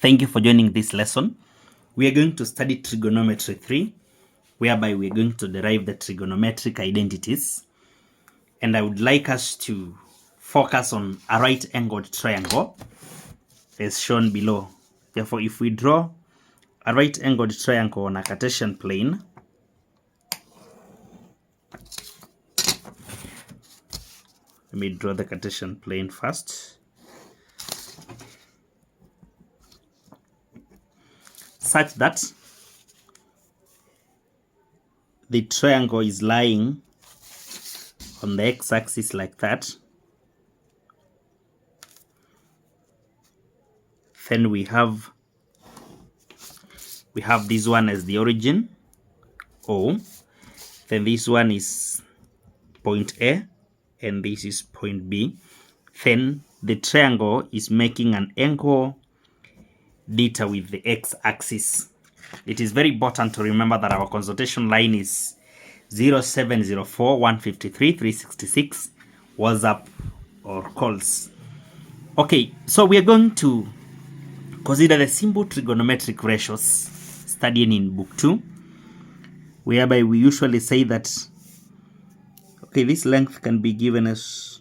Thank you for joining this lesson. We are going to study trigonometry 3, whereby we are going to derive the trigonometric identities. And I would like us to focus on a right-angled triangle, as shown below. Therefore, if we draw a right-angled triangle on a Cartesian plane, let me draw the Cartesian plane first. Such that the triangle is lying on the x-axis like that. Then we have this one as the origin, O. Then this one is point A, and this is point B. Then the triangle is making an angle theta with the x-axis. It is very important to remember that our consultation line is 0704 153 366 WhatsApp or calls. Okay, so we are going to consider the simple trigonometric ratios studying in book 2, whereby we usually say that, okay, this length can be given as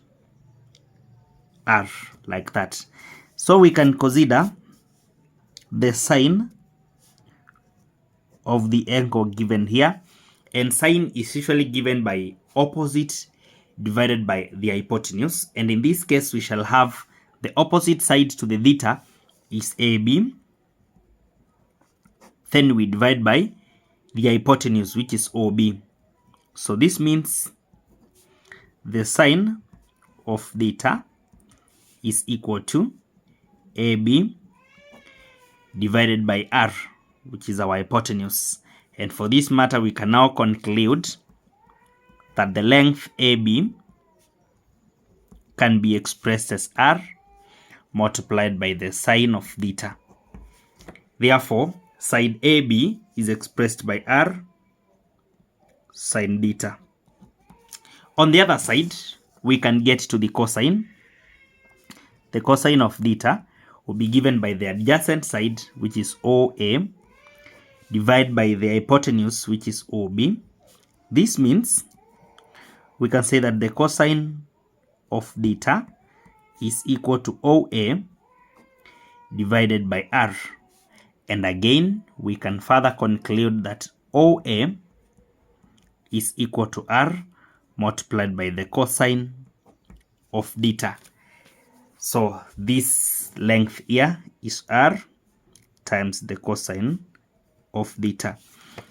r, like that. So we can consider the sine of the angle given here, and sine is usually given by opposite divided by the hypotenuse, and in this case we shall have the opposite side to the theta is AB, then we divide by the hypotenuse, which is OB. So this means the sine of theta is equal to AB divided by r, which is our hypotenuse. And for this matter, we can now conclude that the length AB can be expressed as r multiplied by the sine of theta. Therefore, side AB is expressed by r sine theta. On the other side, we can get to the cosine. The cosine of theta will be given by the adjacent side, which is OA, divided by the hypotenuse, which is OB. This means we can say that the cosine of theta is equal to OA divided by r. And again, we can further conclude that OA is equal to r multiplied by the cosine of theta. So this length here is r times the cosine of theta.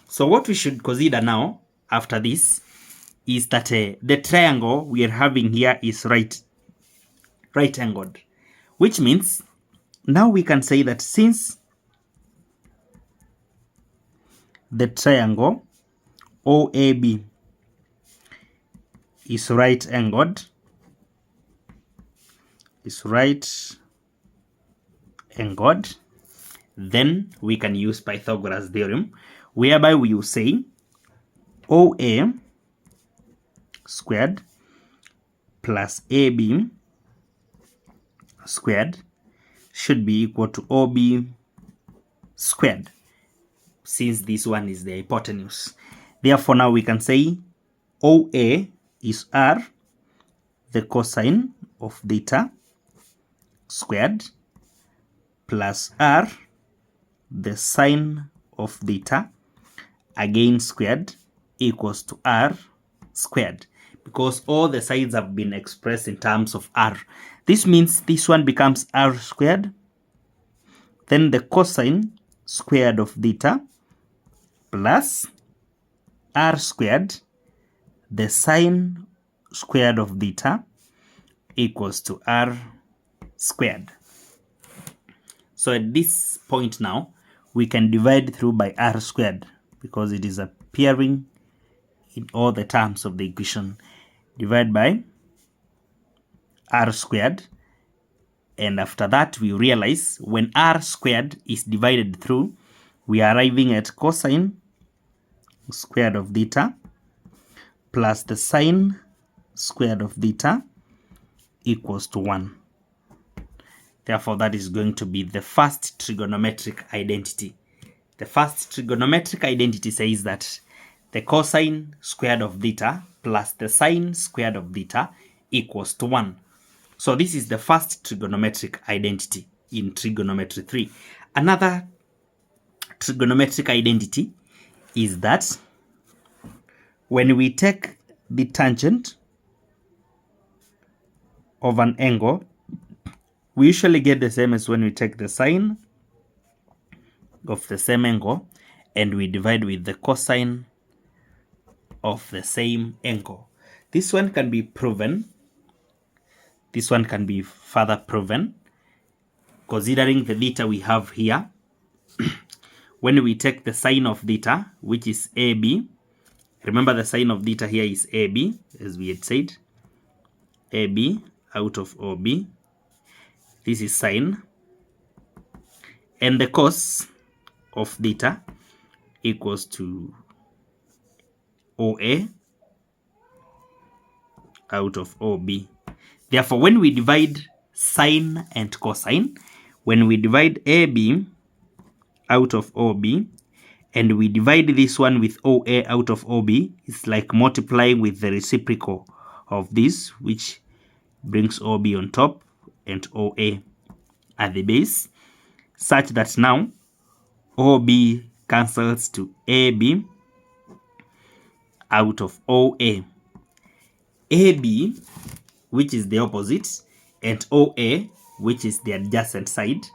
So what we should consider now after this is that the triangle we are having here is right-angled, which means now we can say that since the triangle OAB is right-angled, then we can use Pythagoras Theorem, whereby we will say OA squared plus AB squared should be equal to OB squared, since this one is the hypotenuse. Therefore, now we can say OA is r, the cosine of theta, squared, plus r, the sine of theta, again squared, equals to r squared, because all the sides have been expressed in terms of r. This means this one becomes r squared, then the cosine squared of theta, plus r squared, the sine squared of theta, equals to r squared. So at this point now, we can divide through by r squared, because it is appearing in all the terms of the equation. Divide by r squared, and after that we realize when r squared is divided through, we are arriving at cosine squared of theta plus the sine squared of theta equals to 1. Therefore, that is going to be the first trigonometric identity. The first trigonometric identity says that the cosine squared of theta plus the sine squared of theta equals to 1. So this is the first trigonometric identity in trigonometry 3. Another trigonometric identity is that when we take the tangent of an angle, we usually get the same as when we take the sine of the same angle and we divide with the cosine of the same angle. This one can be proven. This one can be further proven considering the theta we have here. When we take the sine of theta, which is AB, remember the sine of theta here is AB, as we had said, AB out of OB. This is sine, and the cos of theta equals to OA out of OB. Therefore, when we divide sine and cosine, when we divide AB out of OB and we divide this one with OA out of OB, it's like multiplying with the reciprocal of this, which brings OB on top and OA at the base, such that now OB cancels to AB out of OA. AB, which is the opposite, and OA, which is the adjacent side,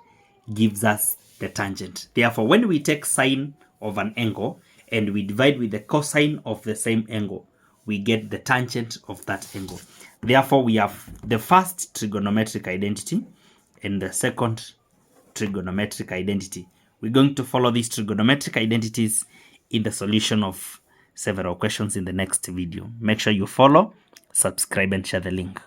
gives us the tangent. Therefore, when we take sine of an angle and we divide with the cosine of the same angle, we get the tangent of that angle. Therefore, we have the first trigonometric identity and the second trigonometric identity. We're going to follow these trigonometric identities in the solution of several questions in the next video. Make sure you follow, subscribe, and share the link.